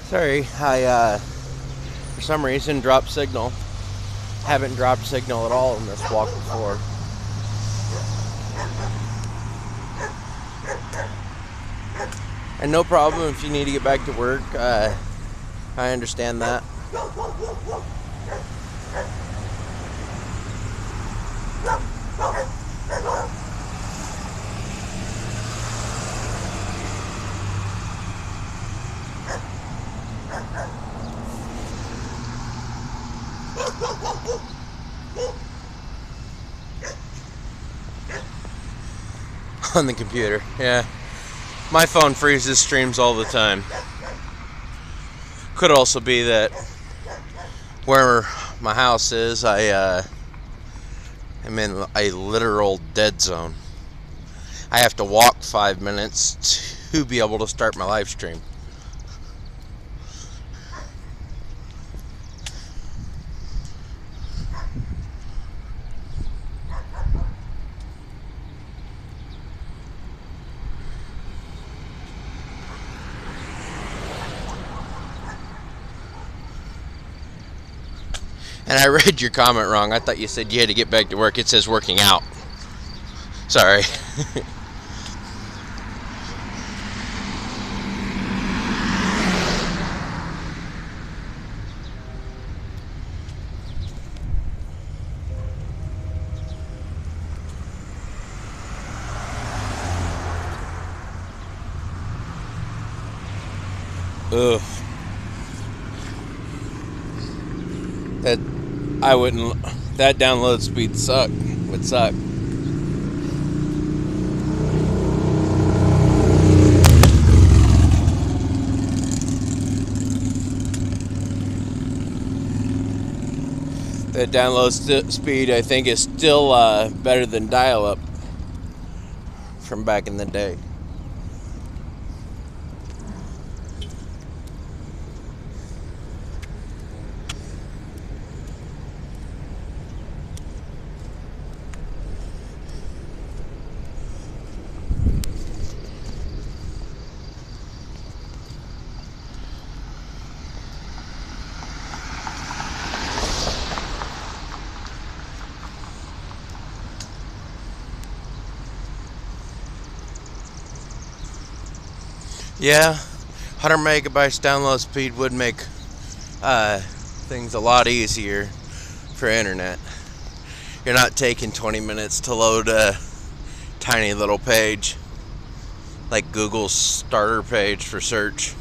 Sorry, for some reason dropped signal. Haven't dropped signal at all in this walk before. And no problem if you need to get back to work. I understand that. On the computer, yeah. My phone freezes streams all the time. Could also be that where my house is, I'm in a literal dead zone. I have to walk 5 minutes to be able to start my live stream. And I read your comment wrong. I thought you said you had to get back to work. It says working out. Sorry. Ugh. That I wouldn't. That download speed would suck. That download speed, I think, is still better than dial-up from back in the day. Yeah, 100 megabytes download speed would make things a lot easier for internet. You're not taking 20 minutes to load a tiny little page like Google's starter page for search.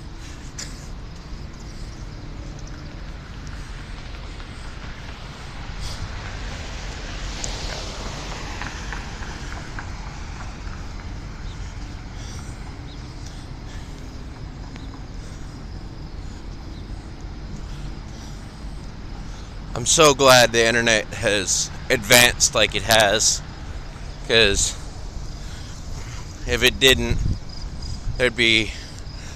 I'm so glad the internet has advanced like it has, because if it didn't, there'd be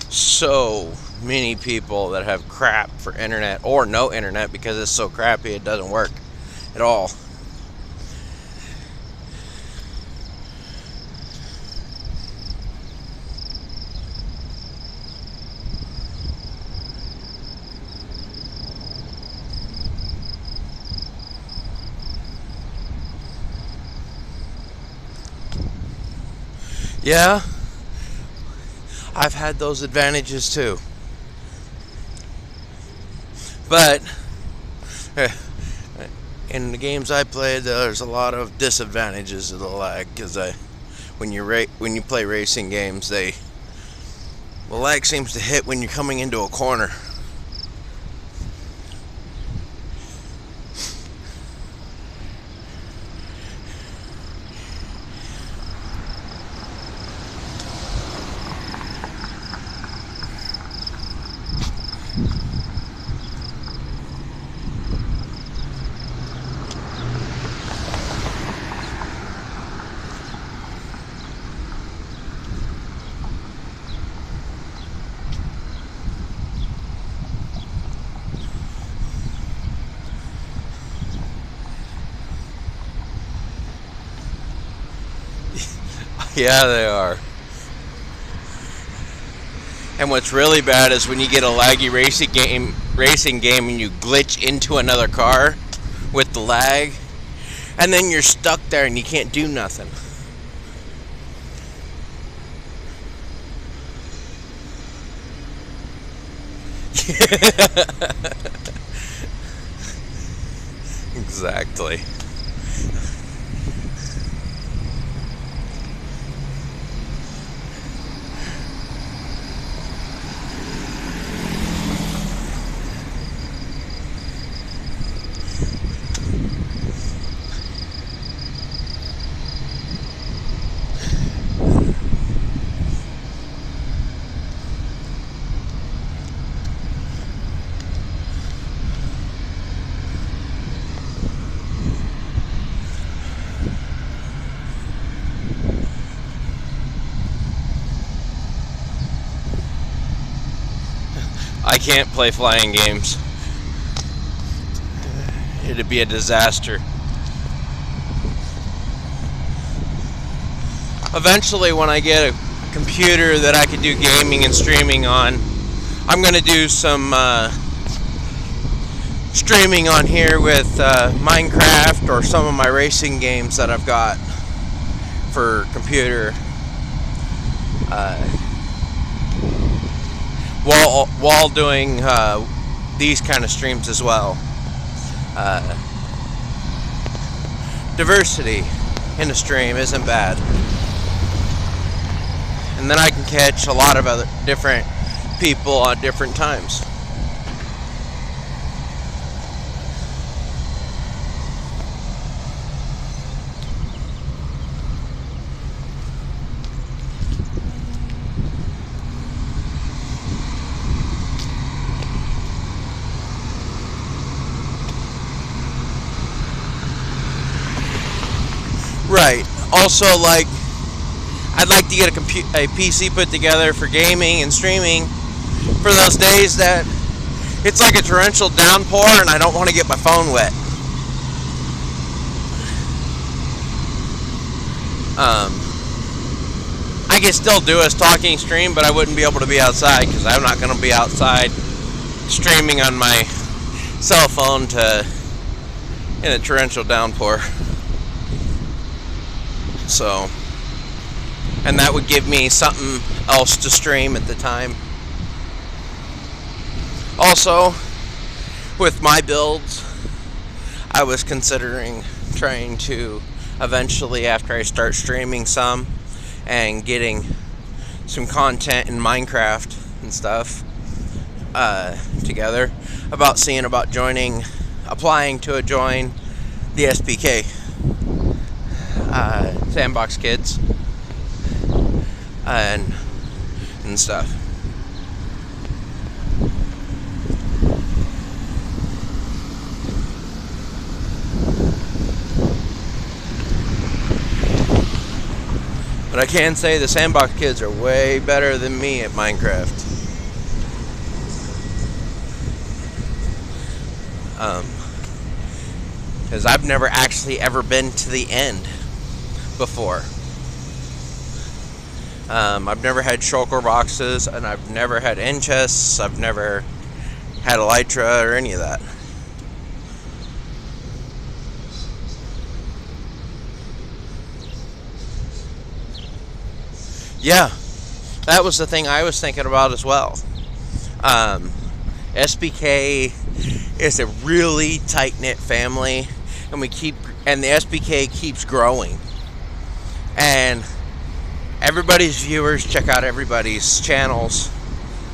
so many people that have crap for internet or no internet because it's so crappy it doesn't work at all. Yeah, I've had those advantages too. But in the games I played, there's a lot of disadvantages of the lag because when you play racing games, the lag seems to hit when you're coming into a corner. Yeah, they are. And what's really bad is when you get a laggy racing game and you glitch into another car with the lag, and then you're stuck there and you can't do nothing. Exactly. I can't play flying games. It'd be a disaster. Eventually, when I get a computer that I can do gaming and streaming on, I'm going to do some streaming on here with Minecraft or some of my racing games that I've got for computer. While doing these kind of streams as well. Diversity in a stream isn't bad. And then I can catch a lot of other different people at different times. Right. Also, like, I'd like to get a PC put together for gaming and streaming for those days that it's like a torrential downpour and I don't want to get my phone wet. I can still do a talking stream, but I wouldn't be able to be outside because I'm not going to be outside streaming on my cell phone in a torrential downpour. So, and that would give me something else to stream at the time. Also, with my builds, I was considering trying to eventually, after I start streaming some and getting some content in Minecraft and stuff together, about applying to join the SPK. Sandbox Kids and stuff. But I can say the Sandbox Kids are way better than me at Minecraft. Because I've never actually ever been to the end before. I've never had shulker boxes, and I've never had end chests. I've never had elytra or any of that. Yeah, that was the thing I was thinking about as well. SPK is a really tight-knit family, and the SPK keeps growing. And everybody's viewers check out everybody's channels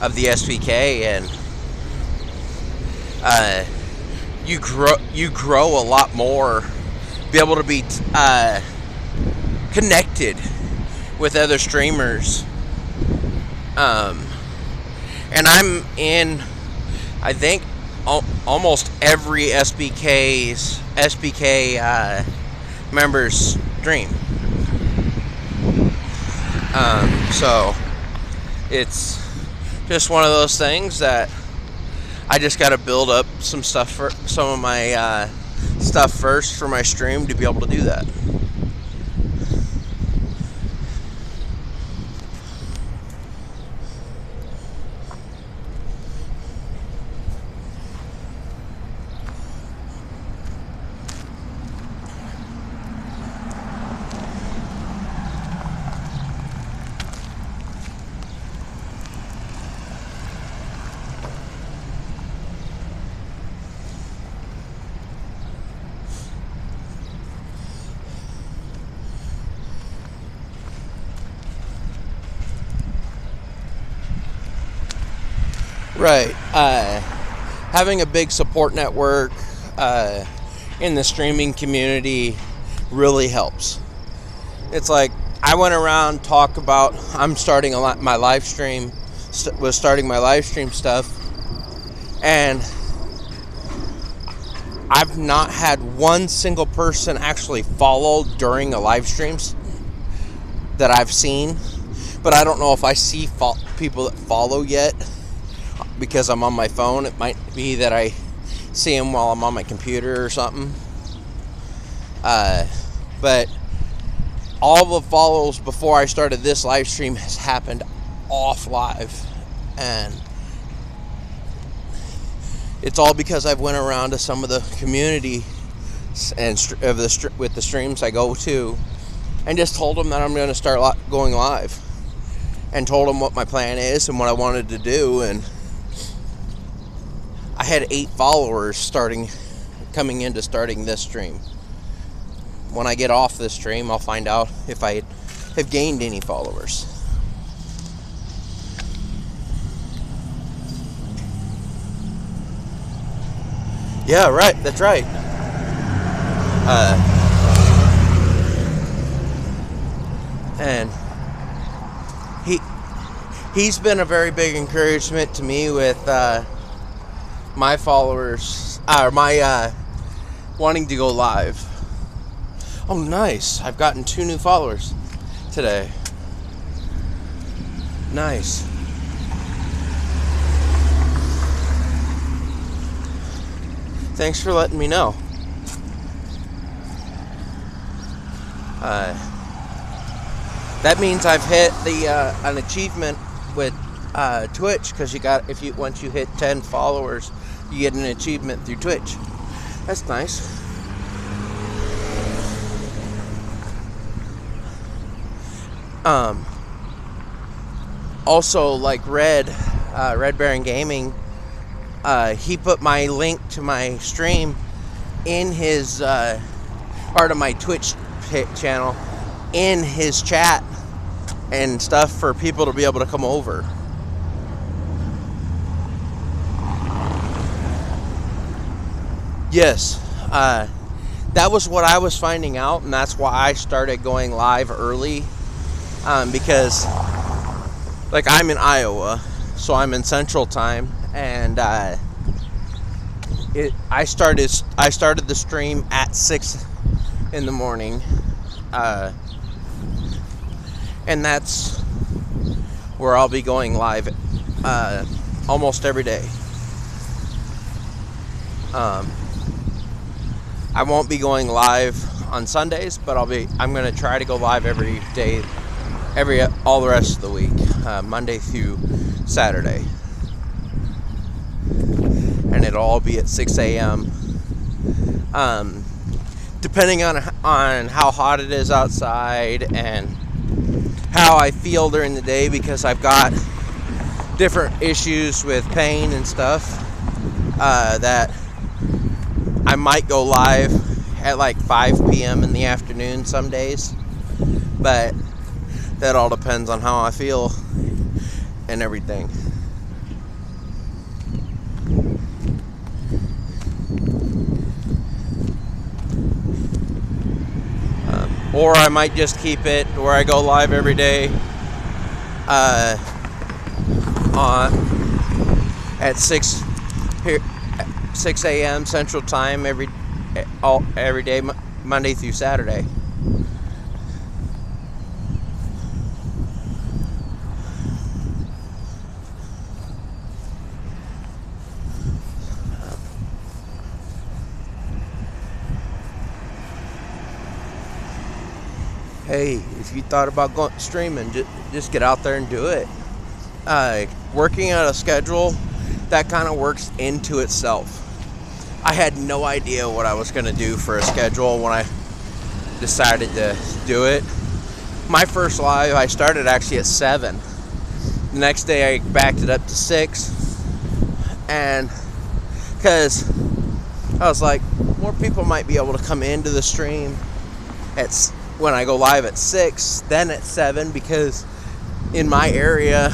of the SPK, and you grow a lot more, be able to be connected with other streamers. And I'm in, I think, almost every SPK members' stream. So it's just one of those things that I just got to build up some of my stuff first for my stream to be able to do that. Right. Having a big support network in the streaming community really helps. It's like I went around talk about I'm starting my live stream, was starting my live stream stuff, and I've not had one single person actually follow during a live streams that I've seen. But I don't know if I see people that follow yet because I'm on my phone. It might be that I see them while I'm on my computer or something. But all the follows before I started this live stream has happened off live, and it's all because I've went around to some of the community and with the streams I go to, and just told them that I'm going to start going live, and told them what my plan is and what I wanted to do. And I had 8 followers coming into starting this stream. When I get off this stream, I'll find out if I have gained any followers. Yeah, right. That's right. And he's been a very big encouragement to me with my followers, or my wanting to go live. Oh, nice! I've gotten 2 new followers today. Nice. Thanks for letting me know. That means I've hit an achievement with Twitch, because once you hit 10 followers, you get an achievement through Twitch. That's nice. Also, like Red Baron Gaming, he put my link to my stream in his part of my Twitch channel in his chat and stuff for people to be able to come over. Yes, that was what I was finding out, and that's why I started going live early, because like I'm in Iowa, so I'm in Central Time, and I started the stream at 6 in the morning, and that's where I'll be going live almost every day. I won't be going live on Sundays, but I'm going to try to go live every day, all the rest of the week, Monday through Saturday. And it'll all be at 6 a.m. Depending on how hot it is outside and how I feel during the day, because I've got different issues with pain and stuff, that I might go live at like 5 p.m. in the afternoon some days, but that all depends on how I feel and everything. Or I might just keep it where I go live every day at 6 a.m. Central Time every day, Monday through Saturday. Hey, if you thought about going streaming, just get out there and do it. Working out a schedule, that kind of works into itself. I had no idea what I was going to do for a schedule when I decided to do it. My first live, I started actually at 7. The next day I backed it up to 6. And because I was like, more people might be able to come into the stream when I go live at 6 than at 7, because in my area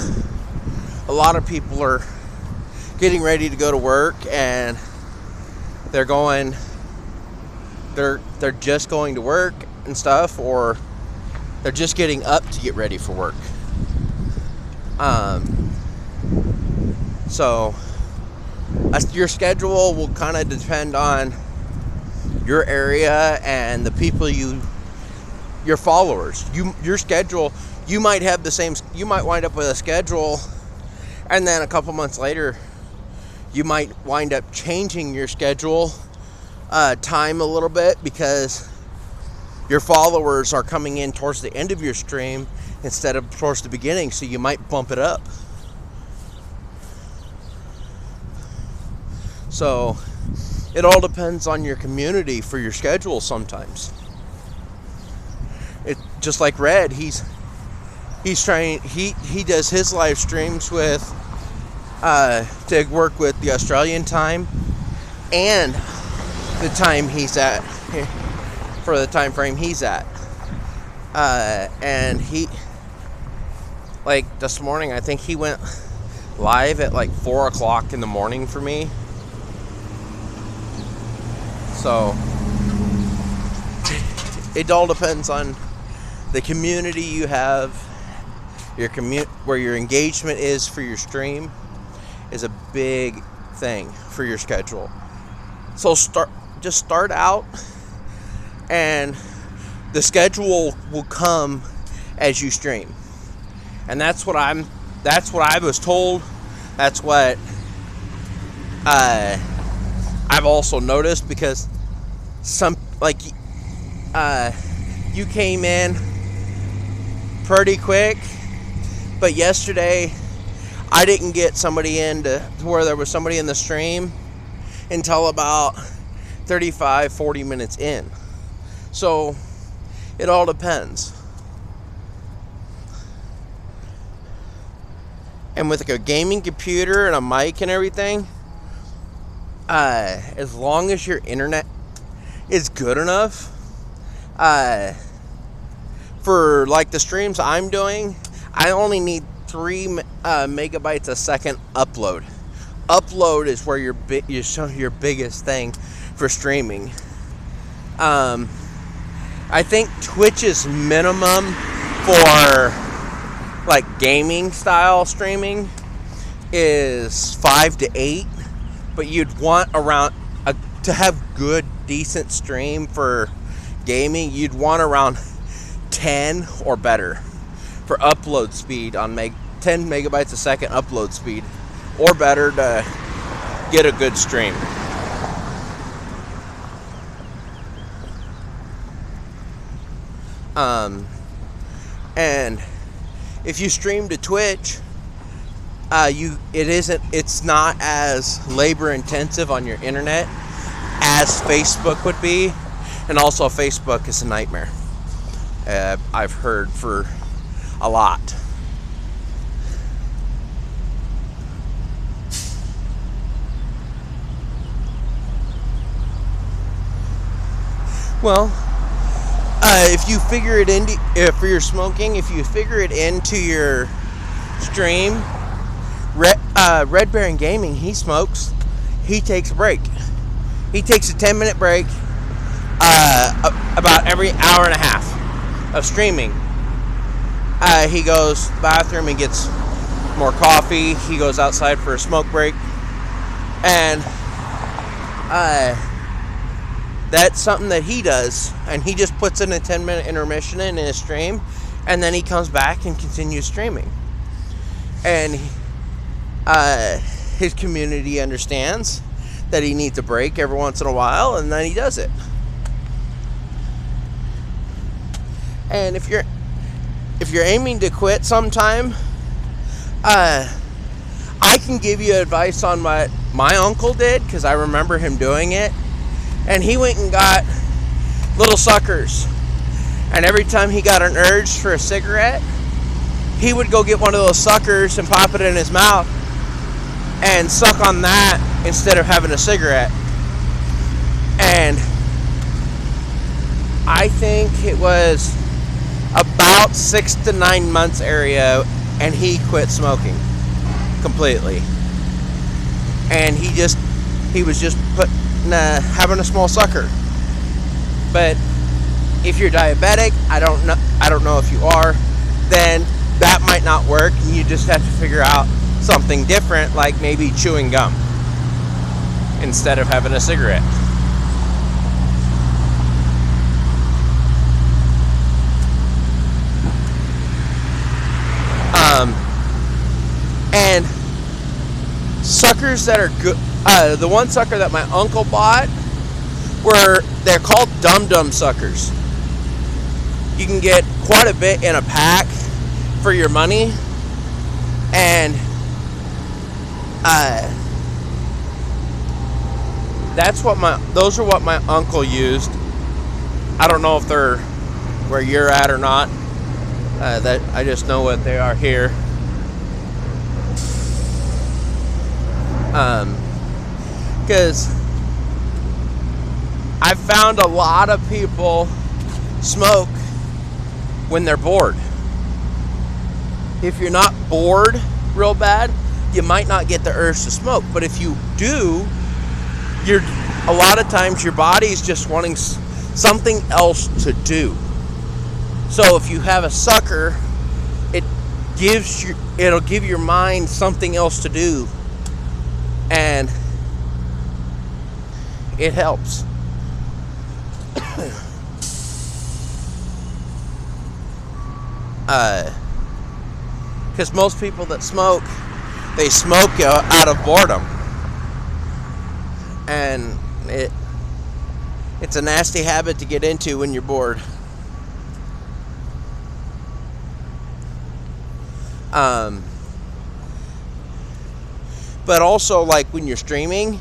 a lot of people are getting ready to go to work and they're just going to work and stuff, or they're just getting up to get ready for work. So your schedule will kind of depend on your area and the people your followers. Your schedule, you might wind up with a schedule, and then a couple months later you might wind up changing your schedule time a little bit because your followers are coming in towards the end of your stream instead of towards the beginning, so you might bump it up. So it all depends on your community for your schedule sometimes. It just like Red, he does his live streams with to work with the Australian time and the time he's at for the time frame he's at. And he, like this morning, I think he went live at like 4 o'clock in the morning for me. So it all depends on the community you have, where your engagement is for your stream is a big thing for your schedule. So start out, and the schedule will come as you stream. And that's what I was told. That's what I've also noticed, because you came in pretty quick, but yesterday I didn't get somebody in to where there was somebody in the stream until about 35-40 minutes in. So it all depends. And with like a gaming computer and a mic and everything, as long as your internet is good enough, for like the streams I'm doing, I only need 3 megabytes a second upload. Upload is where your biggest thing for streaming. I think Twitch's minimum for like gaming style streaming is 5 to 8, but you'd want around to have good, decent stream for gaming. You'd want around 10 or better for upload speed on 10 megabytes a second upload speed or better to get a good stream. And if you stream to Twitch, it's not as labor intensive on your internet as Facebook would be, and also Facebook is a nightmare. I've heard for a lot. Well, if you figure it into for your smoking, if you figure it into your stream, Red Baron Gaming, he smokes. He takes a break. He takes a 10-minute break about every hour and a half of streaming. He goes to the bathroom, he gets more coffee, he goes outside for a smoke break, and that's something that he does, and he just puts in a 10-minute intermission in his stream, and then he comes back and continues streaming. And his community understands that he needs a break every once in a while, and then he does it. And if you're aiming to quit sometime, I can give you advice on what my uncle did, because I remember him doing it. And he went and got little suckers, and every time he got an urge for a cigarette, he would go get one of those suckers and pop it in his mouth and suck on that instead of having a cigarette. And I think it was about 6 to 9 months area, and he quit smoking completely. and he was just having a small sucker. But if you're diabetic, I don't know if you are, then that might not work, and you just have to figure out something different, like maybe chewing gum instead of having a cigarette. And suckers that are good, the one sucker that my uncle bought, they're called Dum Dum suckers. You can get quite a bit in a pack for your money, and those are what my uncle used. I don't know if they're where you're at or not. That I just know what they are here. Because I've found a lot of people smoke when they're bored. If you're not bored real bad, you might not get the urge to smoke. But if you do, a lot of times your body's just wanting something else to do. So if you have a sucker, it'll give your mind something else to do, and it helps. Because most people that smoke, they smoke out of boredom, and it's a nasty habit to get into when you're bored. But also, like when you're streaming,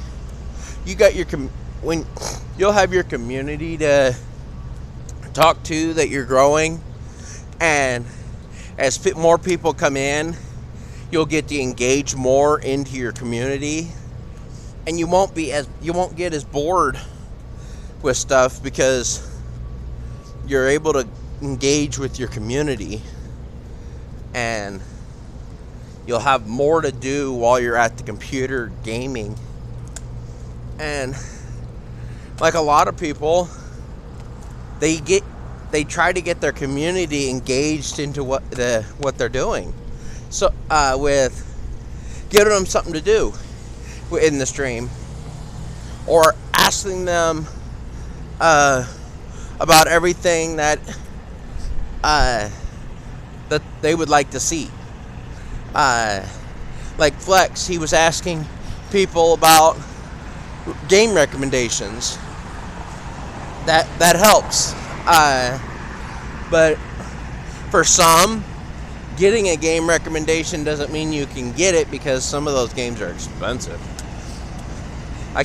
you'll have your community to talk to that you're growing, and as more people come in, you'll get to engage more into your community, and you won't get as bored with stuff because you're able to engage with your community, and you'll have more to do while you're at the computer gaming. And like a lot of people, they try to get their community engaged into what they're doing. So with giving them something to do in the stream, or asking them about everything that they would like to see. Like Flex, he was asking people about game recommendations. That helps. But for some, getting a game recommendation doesn't mean you can get it, because some of those games are expensive. I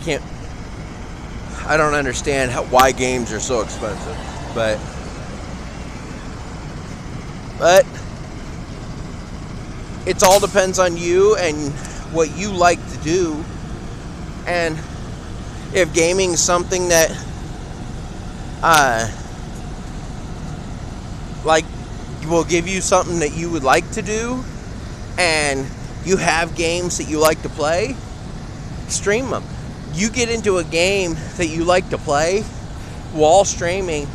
don't understand why games are so expensive, but it all depends on you and what you like to do. And if gaming is something that like will give you something that you would like to do, and you have games that you like to play, stream them. You get into a game that you like to play while streaming,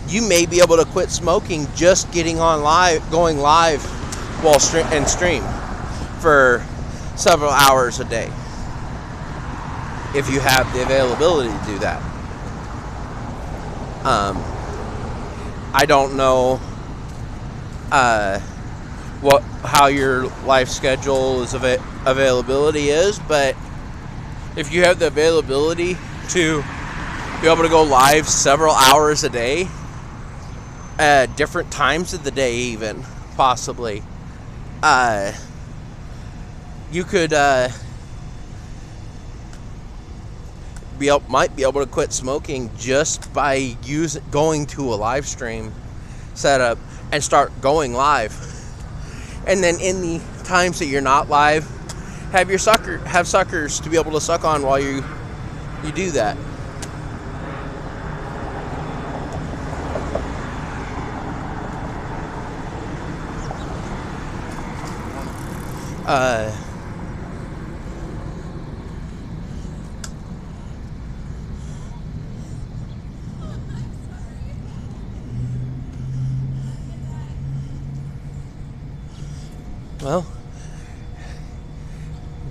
you may be able to quit smoking just going live while stream for several hours a day, if you have the availability to do that. I don't know how your life schedule availability is, but if you have the availability to be able to go live several hours a day, at different times of the day, even possibly, you could might be able to quit smoking just by going to a live stream setup and start going live. And then in the times that you're not live, have suckers to be able to suck on while you do that.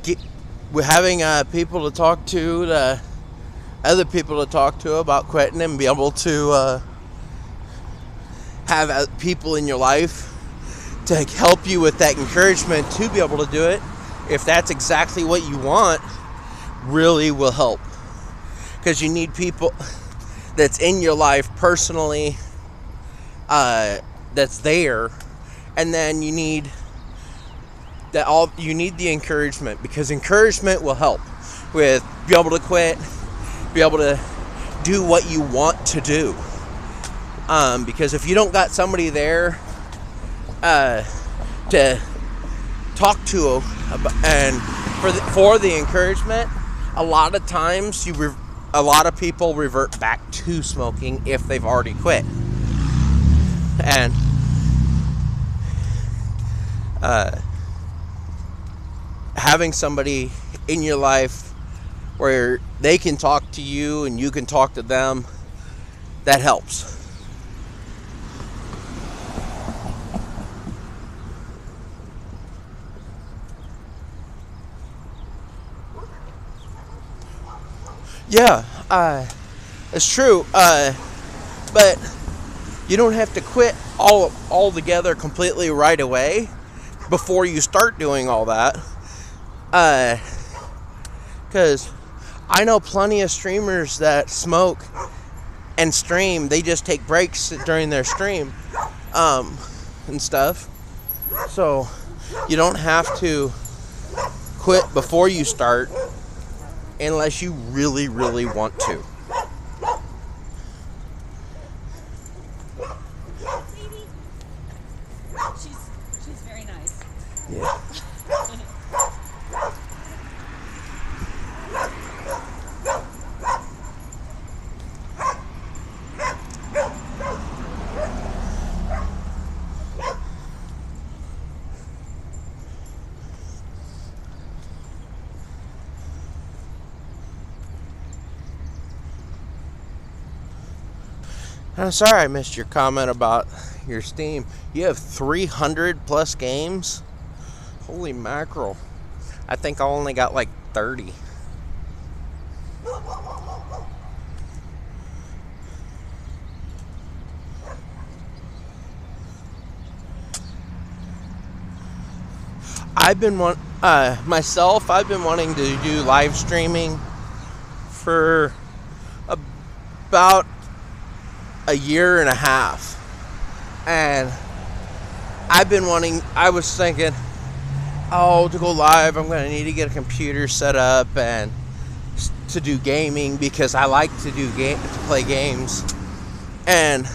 get, with having people to talk to, other people to talk to about quitting, and be able to have people in your life to help you with that encouragement to be able to do it, if that's exactly what you want, really will help. Because you need people that's in your life personally, that's there, and then you need the encouragement, because encouragement will help with be able to quit, be able to do what you want to do. Because if you don't got somebody there to talk to and for the encouragement, a lot of times a lot of people revert back to smoking if they've already quit. And having somebody in your life where they can talk to you and you can talk to them, that helps. Yeah, it's true. But you don't have to quit all together completely right away before you start doing all that. Because I know plenty of streamers that smoke and stream. They just take breaks during their stream and stuff. So you don't have to quit before you start unless you really, really want to. She's very nice. Yeah. I'm sorry I missed your comment about your Steam. You have 300 plus games? Holy mackerel. I think I only got like 30. I've been wanting to do live streaming for about a year and a half, and I was thinking, to go live, I'm going to need to get a computer set up and to do gaming, because I like to play games. And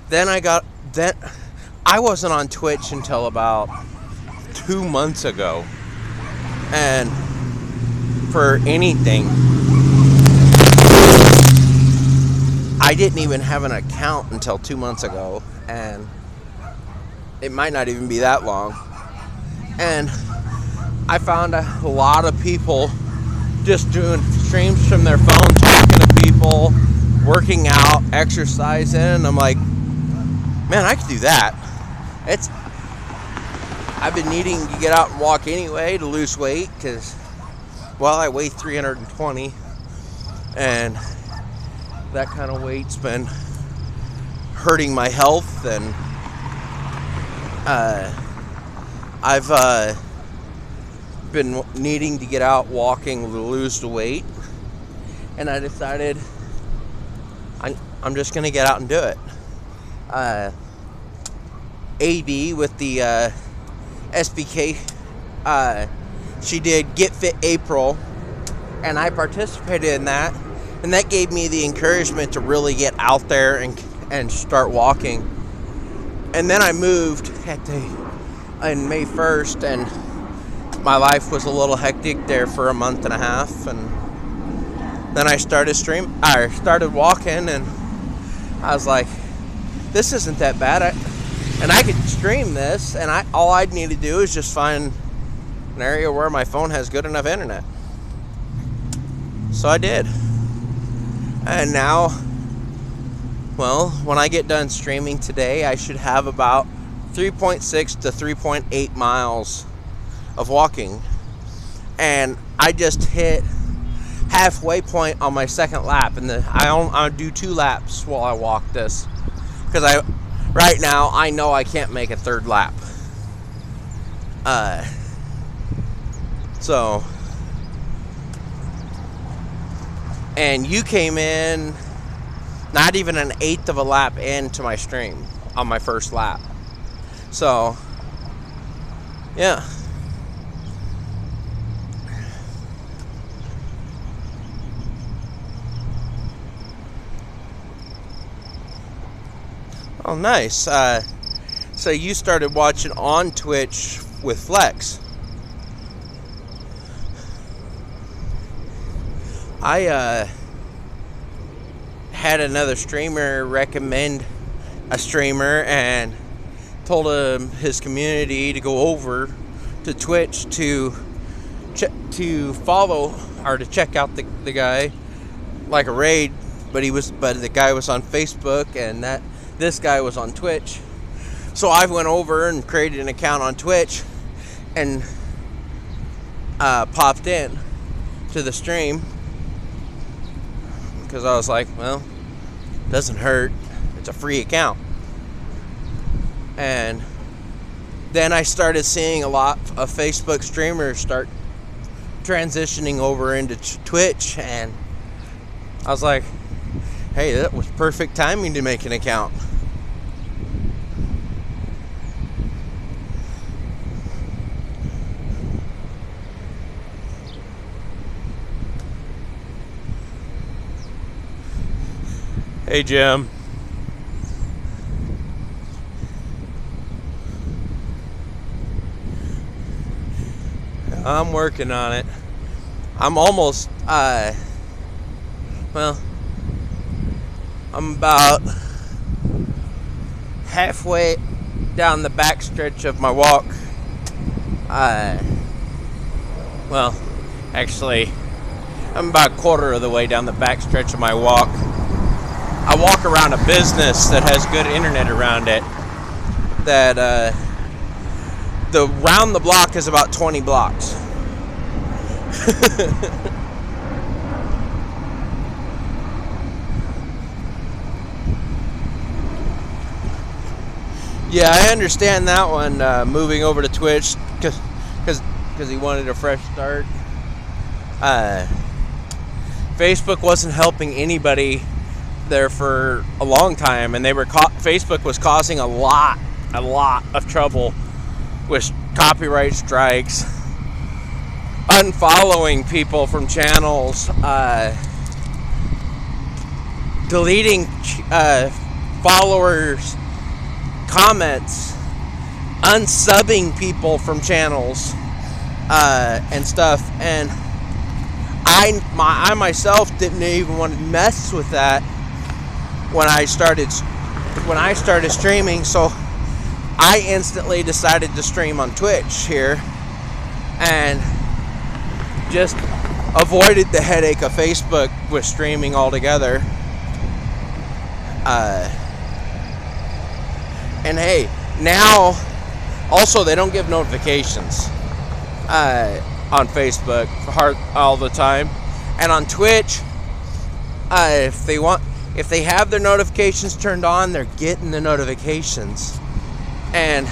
then I wasn't on Twitch until about 2 months ago, and for anything, I didn't even have an account until 2 months ago, and it might not even be that long. And I found a lot of people just doing streams from their phone, talking to people, working out, exercising, and I'm like, man, I could do that. I've been needing to get out and walk anyway to lose weight, because, I weigh 320, and that kind of weight's been hurting my health, and I've been needing to get out walking to lose the weight, and I decided I'm just gonna get out and do it. AB with the SBK, she did Get Fit April, and I participated in that. And that gave me the encouragement to really get out there and start walking. And then I moved on May 1st, and my life was a little hectic there for a month and a half. And then I started walking, and I was like, this isn't that bad. And I could stream this, and all I'd need to do is just find an area where my phone has good enough internet. So I did. And now, when I get done streaming today, I should have about 3.6 to 3.8 miles of walking, and I just hit halfway point on my second lap, and I do 2 laps while I walk this, because right now I know I can't make a third lap. So, and you came in not even an eighth of a lap into my stream on my first lap. So, yeah. Oh, nice. So you started watching on Twitch with Flex. I had another streamer recommend a streamer and told him his community to go over to Twitch to follow or to check out the guy, like a raid, but the guy was on Facebook and this guy was on Twitch. So I went over and created an account on Twitch and popped in to the stream, because I was like, well, doesn't hurt, it's a free account. And then I started seeing a lot of Facebook streamers start transitioning over into Twitch, and I was like, hey, that was perfect timing to make an account. Hey, Jim. I'm working on it. I'm almost, I'm about halfway down the backstretch of my walk. Actually, I'm about a quarter of the way down the backstretch of my walk. I walk around a business that has good internet around it. That the round the block is about 20 blocks. Yeah, I understand that one. Moving over to Twitch because he wanted a fresh start. Facebook wasn't helping anybody there for a long time, and Facebook was causing a lot of trouble with copyright strikes, unfollowing people from channels, deleting followers' comments, unsubbing people from channels, and stuff. And I myself didn't even want to mess with that when I started streaming, so I instantly decided to stream on Twitch here and just avoided the headache of Facebook with streaming altogether. And hey, now also they don't give notifications on Facebook all the time, and on Twitch, if they have their notifications turned on, they're getting the notifications. And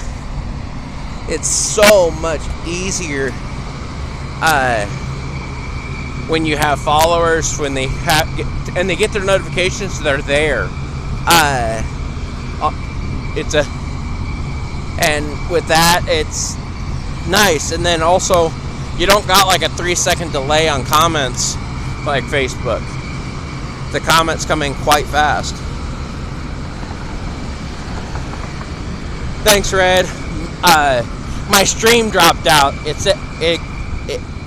it's so much easier when you have followers, when they get their notifications, they're there. And with that, it's nice. And then also, you don't got like a 3-second delay on comments like Facebook. The comments come in quite fast. Thanks, Red. My stream dropped out.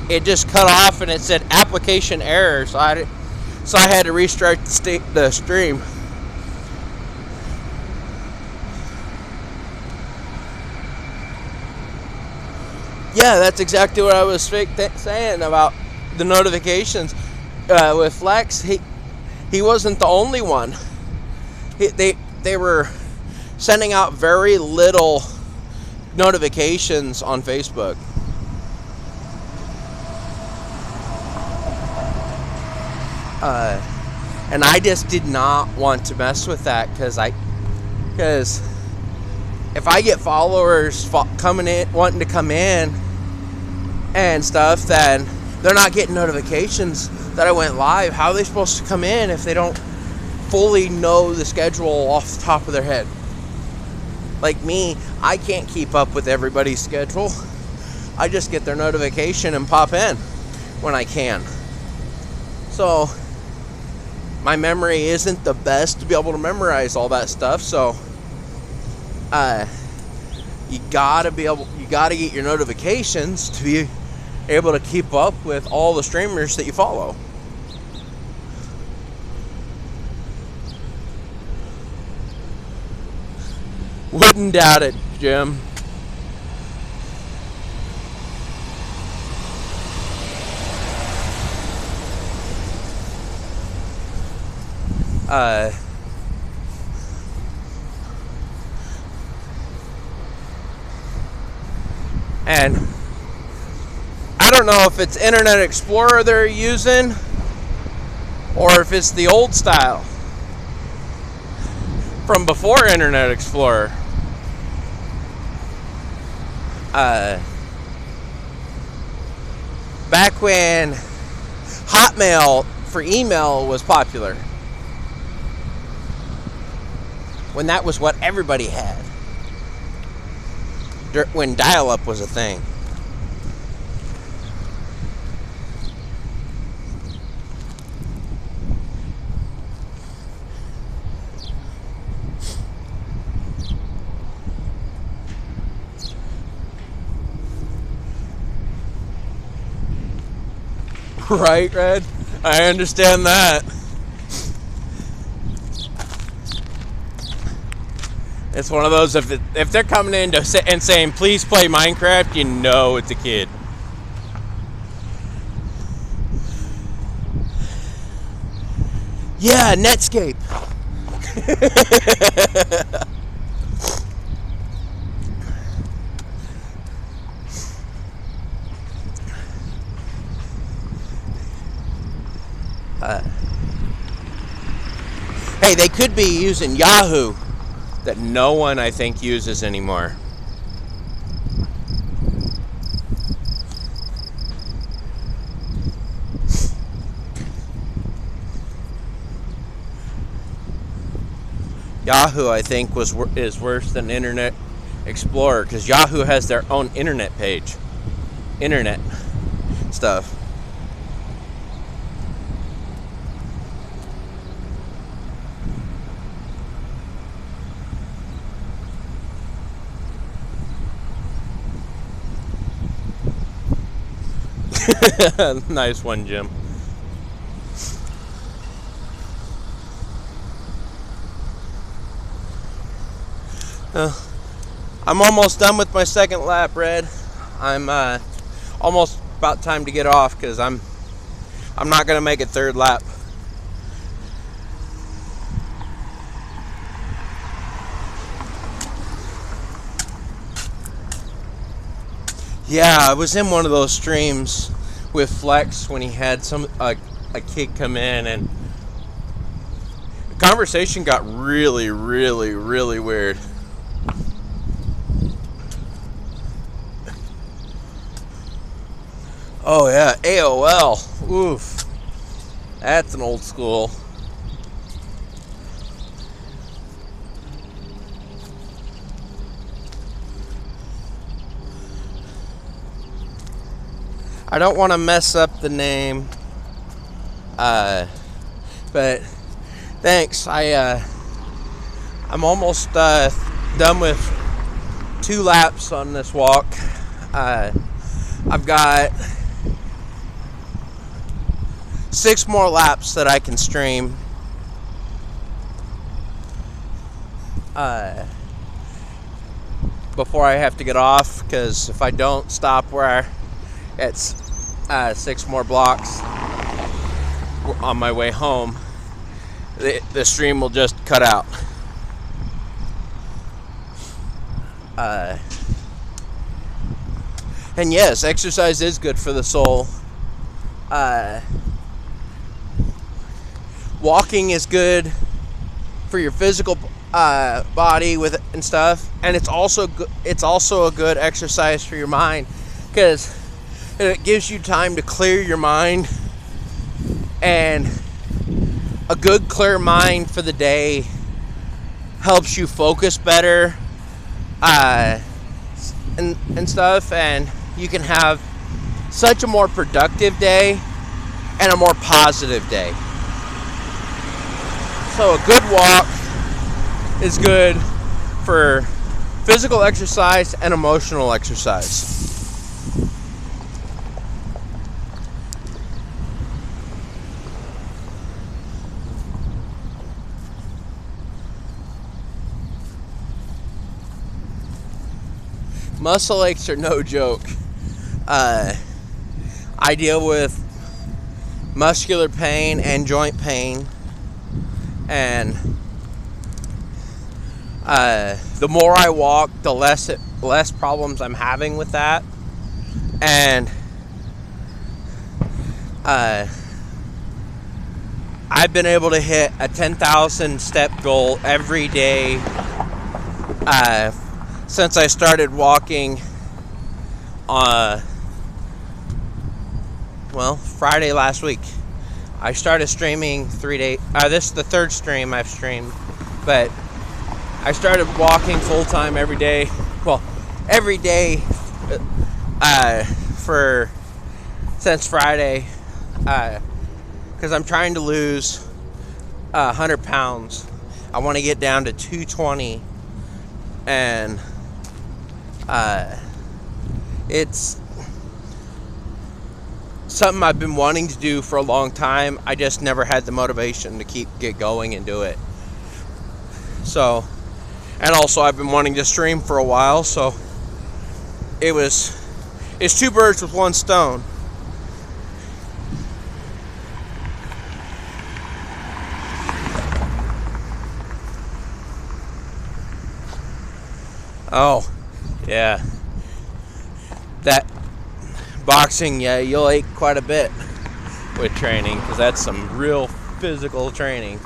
It just cut off, and it said application error. So I had to restart the stream. Yeah, that's exactly what I was saying about the notifications with Flex. He wasn't the only one. They were sending out very little notifications on Facebook. And I just did not want to mess with that because if I get followers coming in, wanting to come in and stuff, then they're not getting notifications that I went live. How are they supposed to come in if they don't fully know the schedule off the top of their head? Like me, I can't keep up with everybody's schedule. I just get their notification and pop in when I can. So my memory isn't the best to be able to memorize all that stuff. So you gotta get your notifications to be able to keep up with all the streamers that you follow. Wouldn't doubt it, Jim. And I don't know if it's Internet Explorer they're using or if it's the old style from before Internet Explorer. Back when Hotmail for email was popular, when that was what everybody had, when dial-up was a thing. Right, Red? I understand that. It's one of those, if they're coming in and saying, please play Minecraft, you know it's a kid. Yeah, Netscape. Hey, they could be using Yahoo that no one, I think, uses anymore. Yahoo, I think, is worse than Internet Explorer because Yahoo has their own internet page. Internet stuff. Nice one, Jim. I'm almost done with my second lap, Red. I'm almost about time to get off because I'm not gonna make a third lap. Yeah, I was in one of those streams with Flex when he had a kid come in, and the conversation got really, really, really weird. Oh yeah, AOL. Oof. That's an old school. I don't want to mess up the name, but thanks. I'm almost done with 2 laps on this walk. I've got 6 more laps that I can stream. Before I have to get off, because if I don't stop where it's 6 more blocks on my way home, the stream will just cut out. And yes, exercise is good for the soul. walking is good for your physical body with and stuff, and it's also a good exercise for your mind, because it gives you time to clear your mind, and a good clear mind for the day helps you focus better and stuff, and you can have such a more productive day and a more positive day. So a good walk is good for physical exercise and emotional exercise. Muscle aches are no joke. I deal with muscular pain and joint pain, and the more I walk, the less problems I'm having with that. And I've been able to hit a 10,000 step goal every day since I started walking Friday last week. I started streaming 3 days. This is the third stream I've streamed, but I started walking full time every day. Well, every day since Friday, because I'm trying to lose 100 pounds. I want to get down to 220, and it's something I've been wanting to do for a long time. I just never had the motivation to get going and do it. So, and also I've been wanting to stream for a while, so it's two birds with one stone. Oh, yeah. That boxing, yeah, you'll ache quite a bit with training, because that's some real physical training.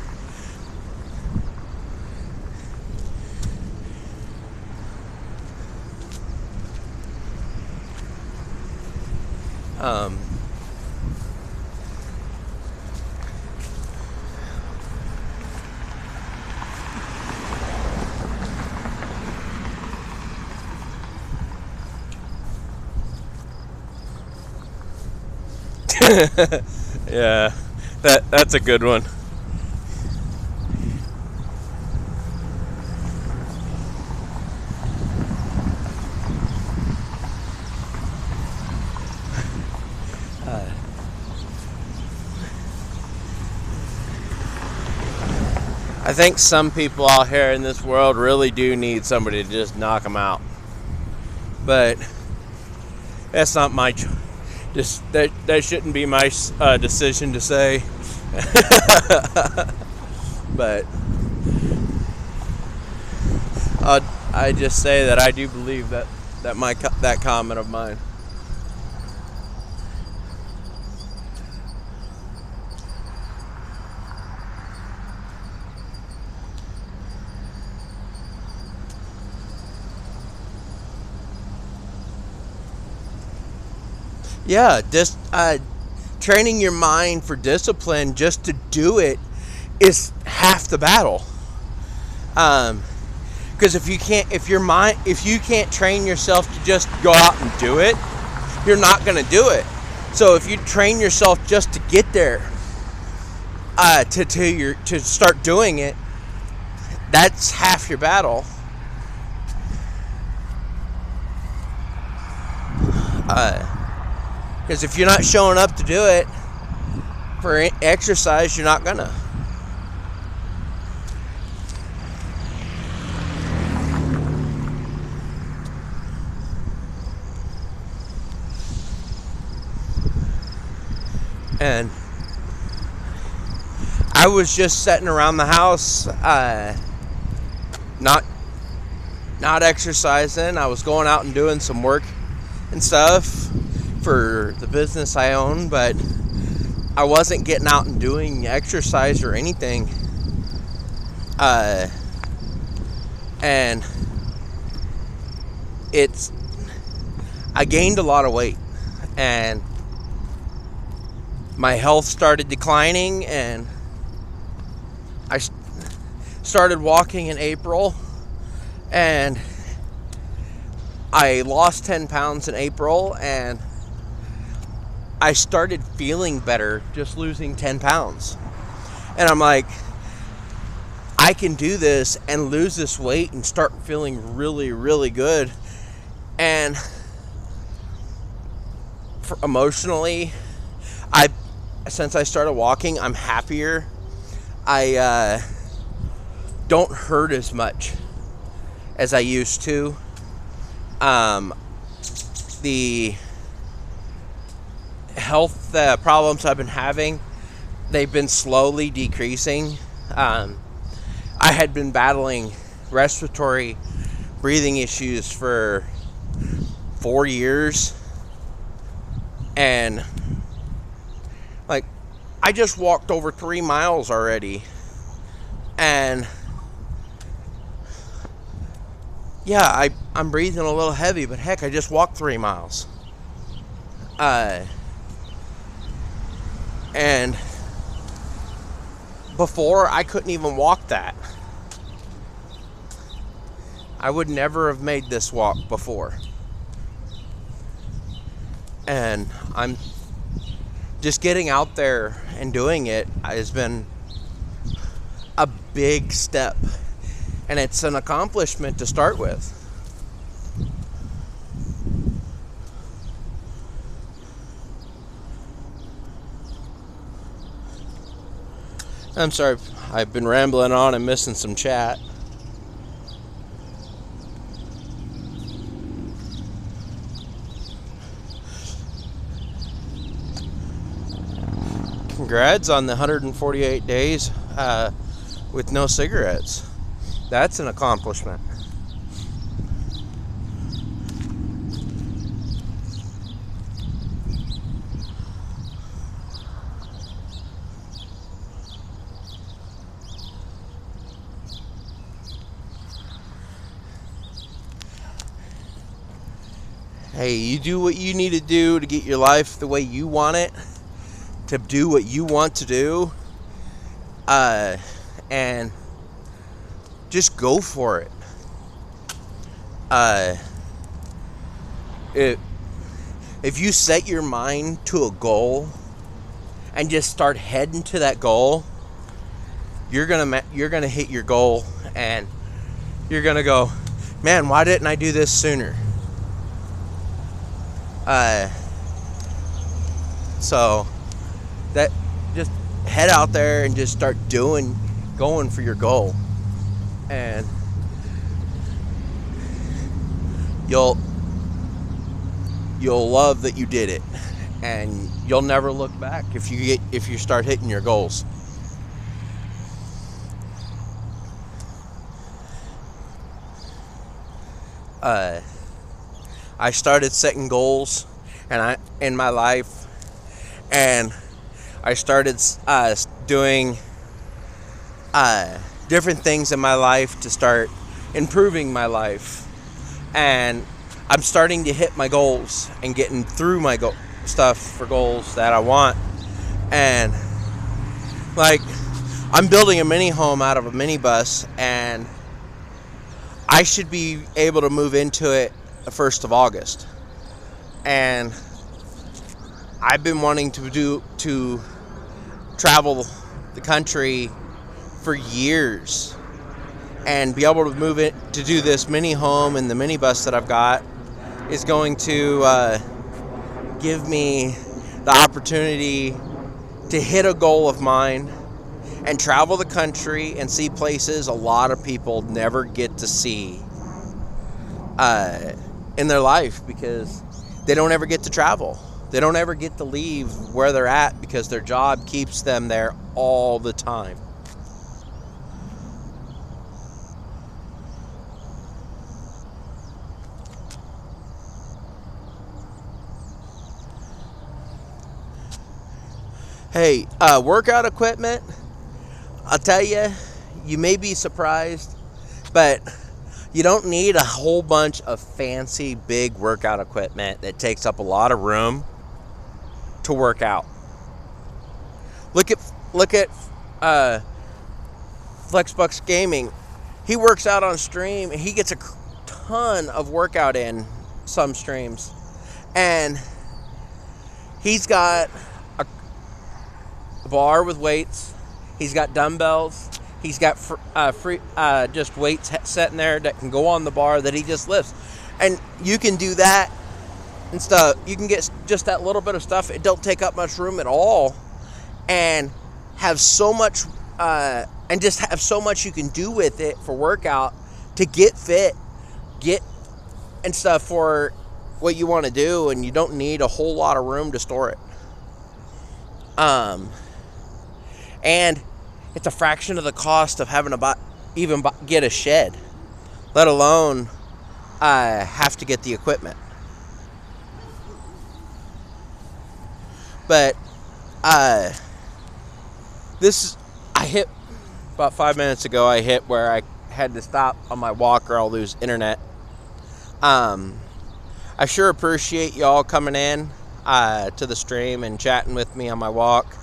Yeah, that's a good one. I think some people out here in this world really do need somebody to just knock them out, but that's not my that shouldn't be my decision to say. But I just say that I do believe that comment of mine. Yeah, just training your mind for discipline just to do it is half the battle. Because if you can't train yourself to just go out and do it, you're not going to do it. So if you train yourself just to get there, to start doing it, that's half your battle. Because if you're not showing up to do it for exercise, you're not gonna. And I was just sitting around the house, not exercising. I was going out and doing some work and stuff for the business I own, but I wasn't getting out and doing exercise or anything. And I gained a lot of weight, and my health started declining, and I started walking in April, and I lost 10 pounds in April, and I started feeling better just losing 10 pounds. And I'm like, I can do this and lose this weight and start feeling really, really good. And emotionally, since I started walking, I'm happier. I don't hurt as much as I used to. The health problems I've been having, they've been slowly decreasing. I had been battling respiratory breathing issues for 4 years, and like, I just walked over 3 miles already, and yeah, I'm breathing a little heavy, but heck, I just walked 3 miles. And before, I couldn't even walk that. I would never have made this walk before. And I'm just getting out there and doing it has been a big step. And it's an accomplishment to start with. I'm sorry, I've been rambling on and missing some chat. Congrats on the 148 days with no cigarettes. That's an accomplishment. Hey, you do what you need to do to get your life the way you want it, to do what you want to do, and just go for it. If you set your mind to a goal and just start heading to that goal, you're gonna hit your goal, and you're gonna go, man, why didn't I do this sooner? So that, just head out there and just start going for your goal, and you'll love that you did it, and you'll never look back if you start hitting your goals. I started setting goals in my life, and I started doing different things in my life to start improving my life, and I'm starting to hit my goals and getting through my stuff for goals that I want. And like, I'm building a mini home out of a minibus, and I should be able to move into it the 1st of August. And I've been wanting to travel the country for years and be able to move it to do this mini home, and the minibus that I've got is going to give me the opportunity to hit a goal of mine and travel the country and see places a lot of people never get to see in their life, because they don't ever get to travel. They don't ever get to leave where they're at because their job keeps them there all the time. Hey, workout equipment, I'll tell you, you may be surprised, but you don't need a whole bunch of fancy big workout equipment that takes up a lot of room to work out. Look at Flexbox Gaming. He works out on stream. He gets a ton of workout in some streams, and he's got a bar with weights. He's got dumbbells. He's got free just weights sitting there that can go on the bar that he just lifts, and you can do that and stuff. You can get just that little bit of stuff. It don't take up much room at all, and have so much and just have so much you can do with it for workout to get fit, get and stuff for what you want to do, and you don't need a whole lot of room to store it. And it's a fraction of the cost of having to get a shed, let alone have to get the equipment. But I hit about 5 minutes ago. I hit where I had to stop on my walk or I'll lose internet. I sure appreciate y'all coming in to the stream and chatting with me on my walk.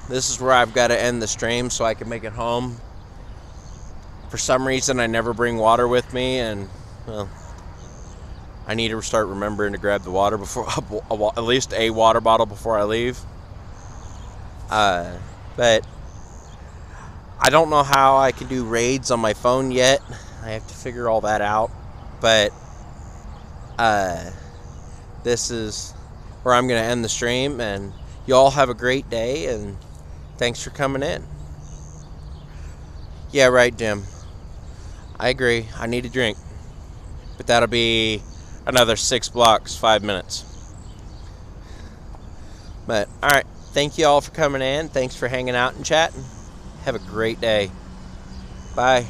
This is where I've got to end the stream so I can make it home. For some reason, I never bring water with me, and well, I need to start remembering to grab the water before, at least a water bottle before I leave. But I don't know how I can do raids on my phone yet. I have to figure all that out. But this is where I'm going to end the stream, and y'all have a great day, and thanks for coming in. Yeah, right, Jim. I agree. I need a drink. But that'll be another 6 blocks, 5 minutes. But, alright. Thank you all for coming in. Thanks for hanging out and chatting. Have a great day. Bye.